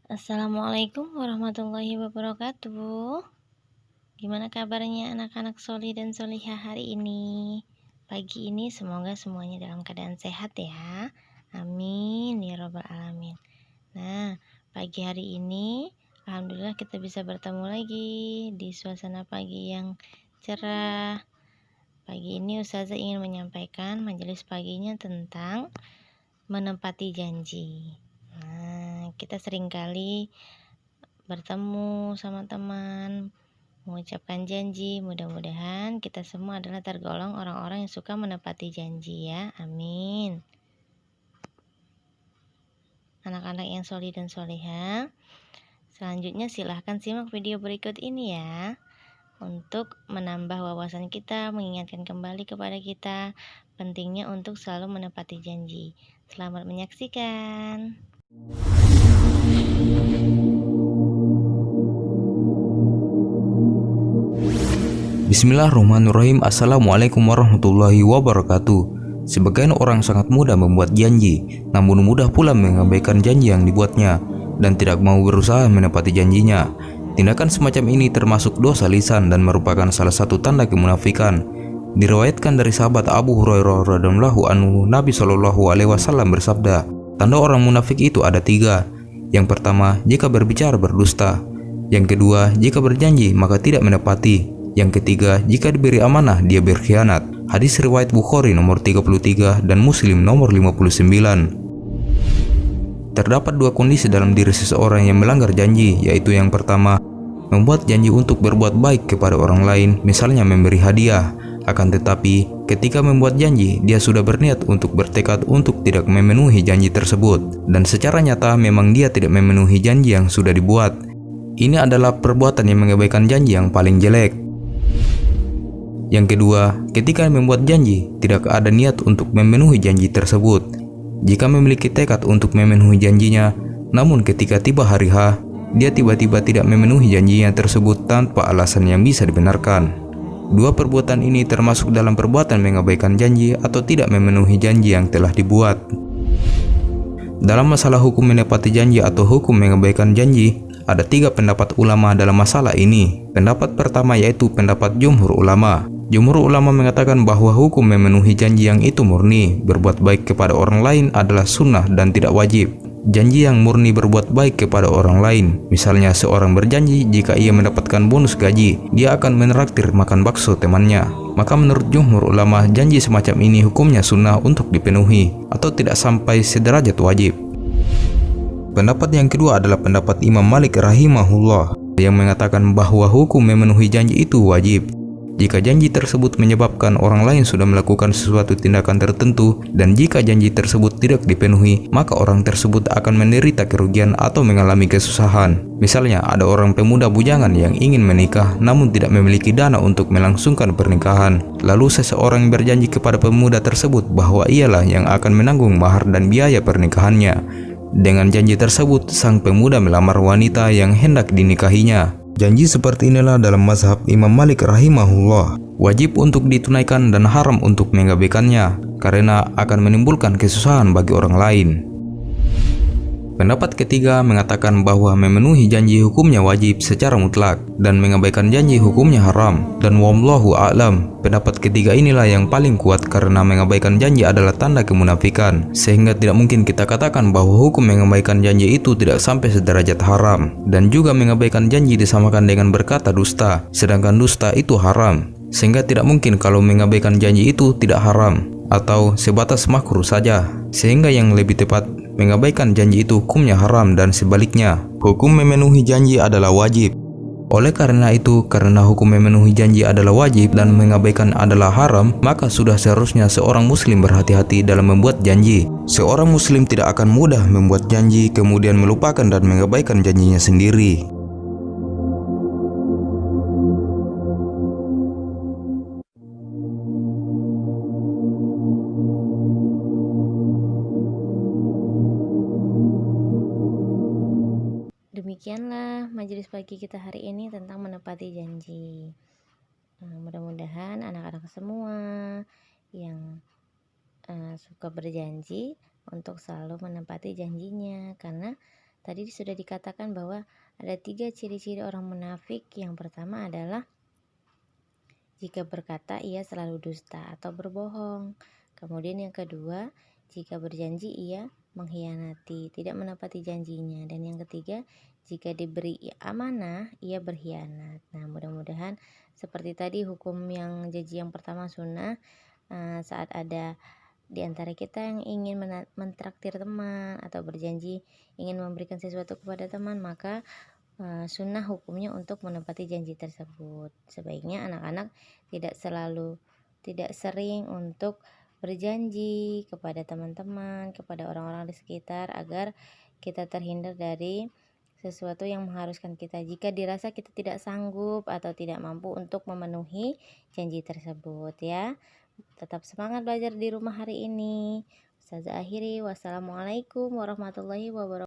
Assalamualaikum warahmatullahi wabarakatuh. Gimana kabarnya anak-anak soli dan solihah hari ini? Pagi ini semoga semuanya dalam keadaan sehat ya. Amin ya robbal alamin. Nah, pagi hari ini alhamdulillah kita bisa bertemu lagi di suasana pagi yang cerah. Pagi ini Ustazah ingin menyampaikan majelis paginya tentang menepati janji. Nah, kita seringkali bertemu sama teman, mengucapkan janji. Mudah-mudahan kita semua adalah tergolong orang-orang yang suka menepati janji ya. Amin. Anak-anak yang solih dan soleha, selanjutnya silahkan simak video berikut ini ya, untuk menambah wawasan kita, mengingatkan kembali kepada kita pentingnya untuk selalu menepati janji. Selamat menyaksikan. Bismillahirrahmanirrahim. Assalamualaikum warahmatullahi wabarakatuh. Sebagian orang sangat mudah membuat janji, namun mudah pula mengabaikan janji yang dibuatnya dan tidak mau berusaha menepati janjinya. Tindakan semacam ini termasuk dosa lisan dan merupakan salah satu tanda kemunafikan. Diriwayatkan dari sahabat Abu Hurairah radhiyallahu anhu, Nabi Shallallahu alaihi wasallam bersabda, tanda orang munafik itu ada 3. Yang pertama, jika berbicara berdusta. Yang kedua, jika berjanji maka tidak menepati. Yang ketiga, jika diberi amanah dia berkhianat. Hadis riwayat Bukhari nomor 33 dan Muslim nomor 59. Terdapat 2 kondisi dalam diri seseorang yang melanggar janji, yaitu yang pertama, membuat janji untuk berbuat baik kepada orang lain, misalnya memberi hadiah. Akan tetapi, ketika membuat janji, dia sudah berniat untuk bertekad untuk tidak memenuhi janji tersebut, dan secara nyata memang dia tidak memenuhi janji yang sudah dibuat. Ini adalah perbuatan yang mengabaikan janji yang paling jelek. Yang kedua, ketika membuat janji, tidak ada niat untuk memenuhi janji tersebut. Jika memiliki tekad untuk memenuhi janjinya, namun ketika tiba hari H, dia tiba-tiba tidak memenuhi janjinya tersebut tanpa alasan yang bisa dibenarkan. 2 perbuatan ini termasuk dalam perbuatan mengabaikan janji atau tidak memenuhi janji yang telah dibuat. Dalam masalah hukum menepati janji atau hukum mengabaikan janji, ada 3 pendapat ulama dalam masalah ini. Pendapat pertama yaitu pendapat jumhur ulama. Jumhur ulama mengatakan bahwa hukum memenuhi janji yang itu murni, berbuat baik kepada orang lain adalah sunnah dan tidak wajib. Janji yang murni berbuat baik kepada orang lain, misalnya seorang berjanji jika ia mendapatkan bonus gaji, dia akan menraktir makan bakso temannya. Maka menurut jumhur ulama, janji semacam ini hukumnya sunnah untuk dipenuhi, atau tidak sampai sederajat wajib. Pendapat yang kedua adalah pendapat Imam Malik rahimahullah, yang mengatakan bahwa hukum memenuhi janji itu wajib. Jika janji tersebut menyebabkan orang lain sudah melakukan sesuatu tindakan tertentu, dan jika janji tersebut tidak dipenuhi, maka orang tersebut akan menderita kerugian atau mengalami kesusahan. Misalnya, ada orang pemuda bujangan yang ingin menikah namun tidak memiliki dana untuk melangsungkan pernikahan. Lalu seseorang berjanji kepada pemuda tersebut bahwa ialah yang akan menanggung mahar dan biaya pernikahannya. Dengan janji tersebut, sang pemuda melamar wanita yang hendak dinikahinya. Janji seperti inilah dalam mazhab Imam Malik rahimahullah wajib untuk ditunaikan dan haram untuk mengabaikannya, karena akan menimbulkan kesusahan bagi orang lain. Pendapat ketiga mengatakan bahwa memenuhi janji hukumnya wajib secara mutlak dan mengabaikan janji hukumnya haram. Dan wallahu a'lam, pendapat ketiga inilah yang paling kuat karena mengabaikan janji adalah tanda kemunafikan, sehingga tidak mungkin kita katakan bahwa hukum mengabaikan janji itu tidak sampai sederajat haram. Dan juga mengabaikan janji disamakan dengan berkata dusta, sedangkan dusta itu haram, sehingga tidak mungkin kalau mengabaikan janji itu tidak haram atau sebatas makruh saja, sehingga yang lebih tepat mengabaikan janji itu hukumnya haram dan sebaliknya, hukum memenuhi janji adalah wajib. Oleh karena itu, karena hukum memenuhi janji adalah wajib dan mengabaikan adalah haram, maka sudah seharusnya seorang muslim berhati-hati dalam membuat janji. Seorang muslim tidak akan mudah membuat janji kemudian melupakan dan mengabaikan janjinya sendiri. Demikianlah majelis pagi kita hari ini tentang menepati janji. Mudah-mudahan anak-anak semua yang suka berjanji untuk selalu menepati janjinya, karena Tadi sudah dikatakan bahwa ada 3 ciri-ciri orang munafik. Yang pertama adalah jika berkata ia selalu dusta atau berbohong. Kemudian yang kedua, jika berjanji ia mengkhianati, tidak menepati janjinya. Dan yang ketiga, jika diberi amanah ia berkhianat. Nah, mudah-mudahan seperti tadi hukum yang janji yang pertama sunnah, saat ada di antara kita yang ingin mentraktir teman atau berjanji ingin memberikan sesuatu kepada teman, maka sunnah hukumnya untuk menepati janji tersebut. Sebaiknya anak-anak tidak sering untuk berjanji kepada teman-teman, kepada orang-orang di sekitar, agar kita terhindar dari sesuatu yang mengharuskan kita jika dirasa kita tidak sanggup atau tidak mampu untuk memenuhi janji tersebut ya. Tetap semangat belajar di rumah hari ini. Ustazah akhiri, wassalamualaikum warahmatullahi wabarakatuh.